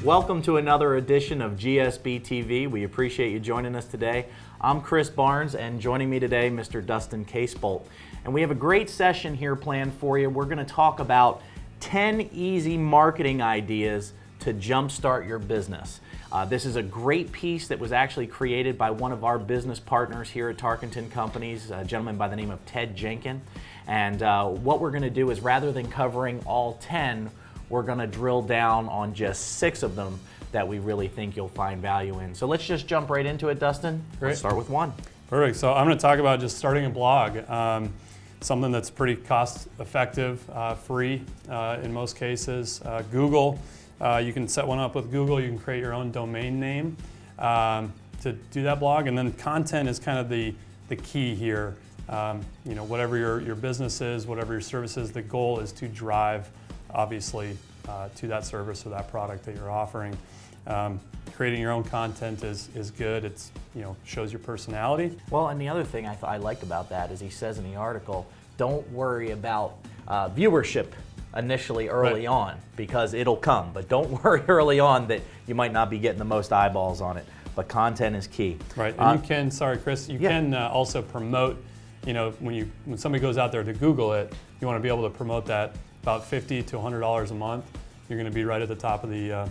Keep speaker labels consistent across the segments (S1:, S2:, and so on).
S1: Welcome to another edition of GSB TV. We appreciate you joining us today. I'm Chris Barnes, and joining me today, Mr. Dustin Casebolt. And we have a great session here planned for you. We're going to talk about 10 easy marketing ideas to jumpstart your business. This is a great piece that was actually created by one of our business partners here at Tarkenton Companies, a gentleman by the name of Ted Jenkin. And what we're going to do is, rather than covering all 10, we're going to drill down on just 6 of them that we really think you'll find value in. So let's just jump right into it, Dustin.
S2: Great.
S1: Let's start with 1.
S2: Perfect. So I'm going to talk about just starting a blog, something that's pretty cost-effective, free in most cases. Google, you can set one up with Google. You can create your own domain name to do that blog, and then content is kind of the key here. Whatever your business is, whatever your service is, the goal is to drive, obviously, to that service or that product that you're offering. Creating your own content is good. It's shows your personality.
S1: Well, and the other thing I like about that is he says in the article, don't worry about viewership initially early on, because it'll come. But don't worry early on that you might not be getting the most eyeballs on it. But content is key.
S2: Right, and you can, sorry Chris, you can also promote, when somebody goes out there to Google it, you want to be able to promote that about $50 to $100 a month. You're going to be right at the top of the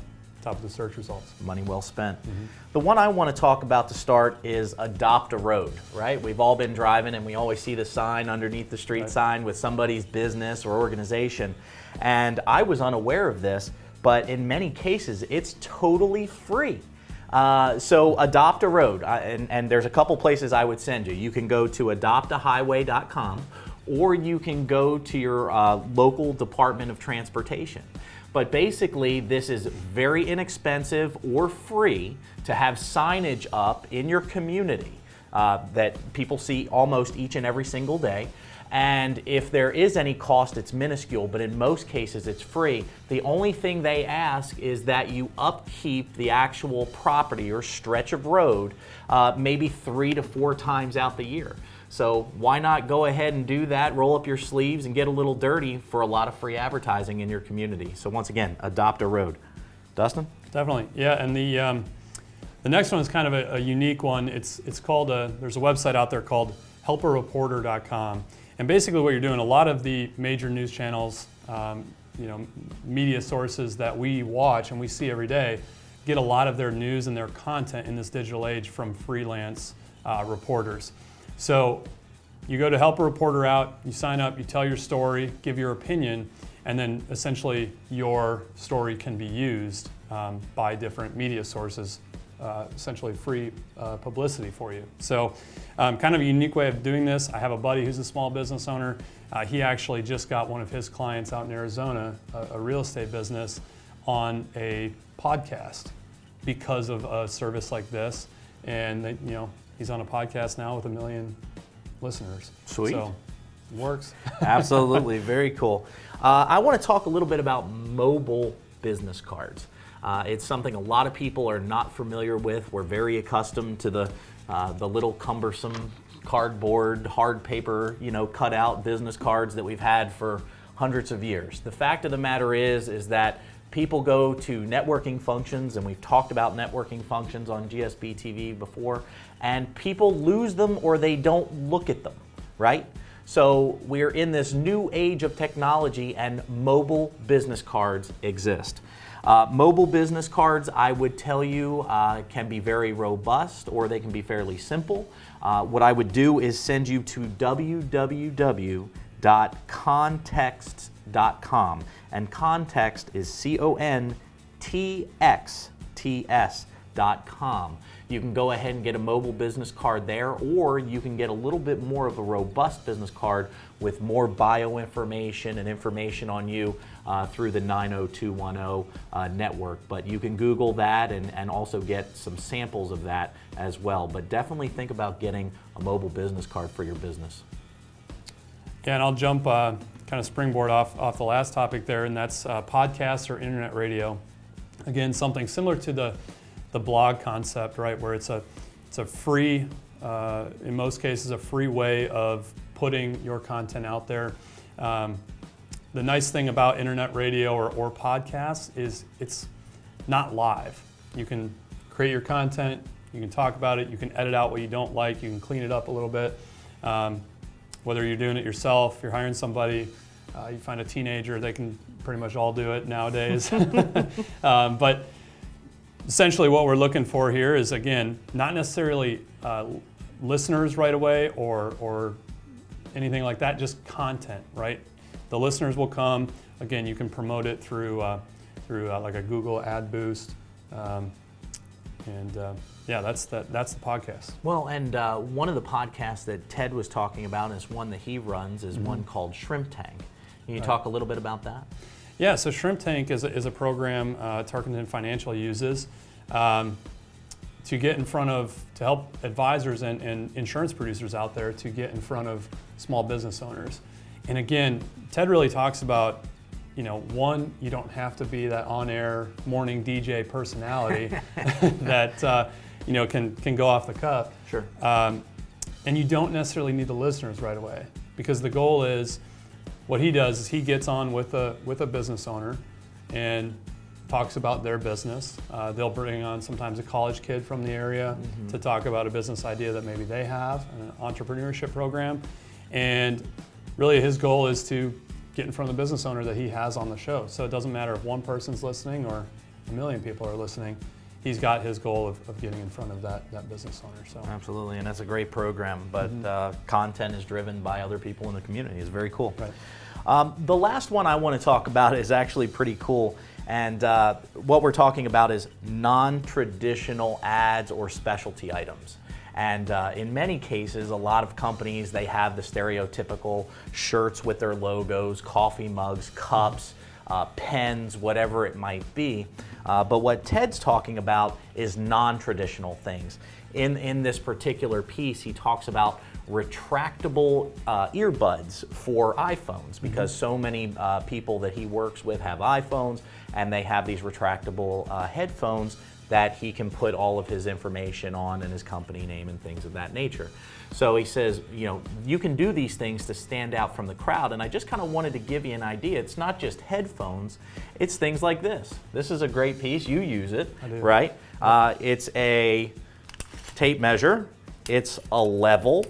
S2: search results.
S1: Money well spent. Mm-hmm. The one I want to talk about to start is adopt a road, right? We've all been driving and we always see the sign underneath the street sign with somebody's business or organization. And I was unaware of this, but in many cases it's totally free. So adopt a road, and there's a couple places I would send you. You can go to adoptahighway.com, or you can go to your local Department of Transportation. But basically, this is very inexpensive or free to have signage up in your community that people see almost each and every single day. And if there is any cost, it's minuscule, but in most cases it's free. The only thing they ask is that you upkeep the actual property or stretch of road maybe 3 to 4 times out the year. So why not go ahead and do that, roll up your sleeves and get a little dirty for a lot of free advertising in your community. So once again, adopt a road. Dustin?
S2: Definitely, yeah, and the next one is kind of a unique one. It's called, there's a website out there called helpareporter.com. And basically what you're doing, a lot of the major news channels, media sources that we watch and we see every day, get a lot of their news and their content in this digital age from freelance reporters. So you go to Help a Reporter Out, you sign up, you tell your story, give your opinion, and then essentially your story can be used by different media sources, essentially free publicity for you. So kind of a unique way of doing this. I have a buddy who's a small business owner. He actually just got one of his clients out in Arizona, a real estate business, on a podcast because of a service like this. And he's on a podcast now with 1 million listeners.
S1: Sweet.
S2: So it works.
S1: Absolutely, very cool. I want to talk a little bit about mobile business cards. It's something a lot of people are not familiar with. We're very accustomed to the little cumbersome cardboard, hard paper, cut out business cards that we've had for hundreds of years. The fact of the matter is that people go to networking functions, and we've talked about networking functions on GSB TV before, and people lose them or they don't look at them, right? So we're in this new age of technology, and mobile business cards exist. Mobile business cards, I would tell you, can be very robust, or they can be fairly simple. What I would do is send you to www.context.com, and context is CONTXTS.com. You can go ahead and get a mobile business card there, or you can get a little bit more of a robust business card with more bio information and information on you through the 90210 network. But you can Google that and also get some samples of that as well. But definitely think about getting a mobile business card for your business.
S2: Yeah, and I'll jump kind of springboard off the last topic there, and that's podcasts or internet radio. Again, something similar to the blog concept, right, where it's a free, in most cases, a free way of putting your content out there. The nice thing about internet radio or podcasts is not live. You can create your content, you can talk about it, you can edit out what you don't like, you can clean it up a little bit. Whether you're doing it yourself, you're hiring somebody, you find a teenager, they can pretty much all do it nowadays. But essentially what we're looking for here is, again, not necessarily listeners right away or anything like that, just content, right? The listeners will come. Again, you can promote it through like a Google ad boost. Yeah, that's the podcast.
S1: Well, and one of the podcasts that Ted was talking about is one that he runs is one called Shrimp Tank. Can you talk a little bit about that?
S2: Yeah, so Shrimp Tank is a program Tarkenton Financial uses to get in front of, to help advisors and insurance producers out there to get in front of small business owners. And again, Ted really talks about, one, you don't have to be that on-air morning DJ personality that can go off the cuff.
S1: Sure.
S2: And you don't necessarily need the listeners right away, because the goal is, what he does is he gets on with a business owner and talks about their business. They'll bring on sometimes a college kid from the area to talk about a business idea that maybe they have, an entrepreneurship program. And really his goal is to get in front of the business owner that he has on the show. So it doesn't matter if one person's listening or a million people are listening. He's got his goal of getting in front of that business owner. So
S1: absolutely, and that's a great program, but content is driven by other people in the community. It's very cool.
S2: Right.
S1: The last one I want to talk about is actually pretty cool, and what we're talking about is non-traditional ads or specialty items. And in many cases, a lot of companies, they have the stereotypical shirts with their logos, coffee mugs, cups, pens, whatever it might be. But what Ted's talking about is non-traditional things. In this particular piece, he talks about retractable earbuds for iPhones, because so many people that he works with have iPhones, and they have these retractable headphones that he can put all of his information on and his company name and things of that nature. So he says, you can do these things to stand out from the crowd, and I just kind of wanted to give you an idea. It's not just headphones, it's things like this. This is a great piece, you use it,
S2: I do.
S1: right? It's a tape measure, it's a level,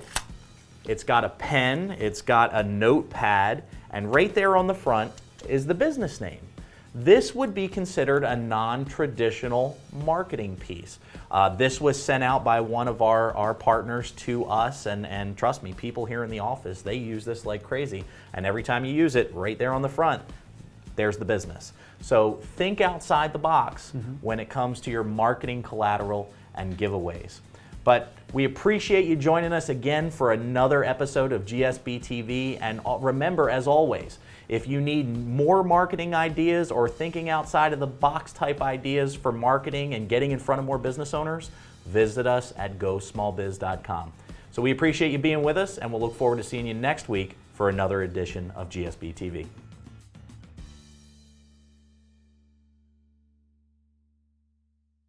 S1: it's got a pen, it's got a notepad, and right there on the front is the business name. This would be considered a non-traditional marketing piece. This was sent out by one of our partners to us, and trust me, people here in the office, they use this like crazy. And every time you use it, right there on the front, there's the business. So think outside the box when it comes to your marketing collateral and giveaways. But we appreciate you joining us again for another episode of GSB TV. And remember, as always, if you need more marketing ideas or thinking outside of the box type ideas for marketing and getting in front of more business owners, visit us at gosmallbiz.com. So we appreciate you being with us, and we'll look forward to seeing you next week for another edition of GSB TV.